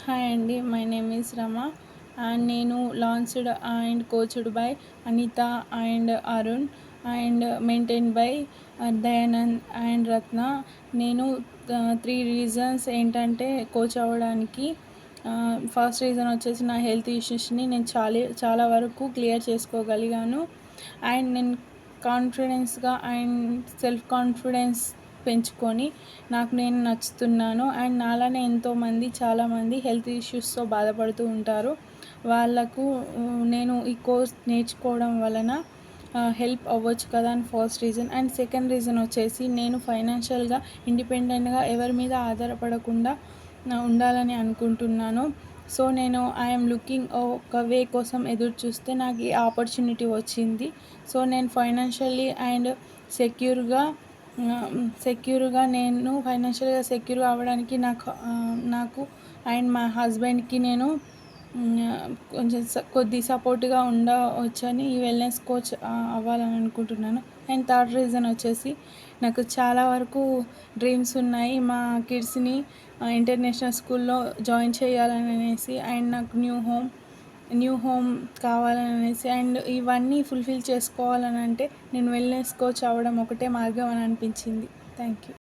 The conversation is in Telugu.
హాయ్ అండి. My name is Rama and నేను launched and coached by Anitha and Arun and maintain by Dayanand and Ratna. నేను 3 రీజన్స్ ఏంటంటే కోచ్ అవ్వడానికి. ఫస్ట్ రీజన్ వచ్చేసి నా హెల్త్ ఇష్యూస్ని నేను చాలా వరకు క్లియర్ చేసుకోగలిగాను. అండ్ నేను కాన్ఫిడెన్స్గా అండ్ సెల్ఫ్ కాన్ఫిడెన్స్ పెంచుకొని నాకు నేను నచ్చుతున్నాను. అండ్ నాలానే చాలామంది హెల్త్ ఇష్యూస్తో బాధపడుతూ ఉంటారు. వాళ్ళకు నేను ఈ కోర్స్ నేర్చుకోవడం వలన హెల్ప్ అవ్వచ్చు కదా అని first reason. And second reason వచ్చేసి నేను ఫైనాన్షియల్గా ఇండిపెండెంట్గా ఎవరి మీద ఆధారపడకుండా ఉండాలని అనుకుంటున్నాను. సో నేను ఐఎమ్ లుకింగ్ ఒక వే కోసం ఎదురు చూస్తే నాకు ఈ ఆపర్చునిటీ వచ్చింది. సో నేను ఫైనాన్షియల్లీ అండ్ సెక్యూర్గా నేను ఫైనాన్షియల్గా సెక్యూర్ అవ్వడానికి నాకు అండ్ మా హస్బెండ్కి నేను కొంచెం కొద్ది సపోర్ట్గా ఉండవచ్చని ఈ వెల్నెస్ కోచ్ అవ్వాలని అనుకుంటున్నాను. అండ్ థర్డ్ రీజన్ వచ్చేసి నాకు చాలా వరకు డ్రీమ్స్ ఉన్నాయి. మా కిడ్స్ని ఇంటర్నేషనల్ స్కూల్లో జాయిన్ చేయాలనేసి అండ్ నాకు న్యూ హోమ్ కావాలనేసి అండ్ ఇవన్నీ ఫుల్ఫిల్ చేసుకోవాలని అంటే నేను వెల్నెస్ కోచ్ అవ్వడం ఒకటే మార్గం అని అనిపించింది. Thank you.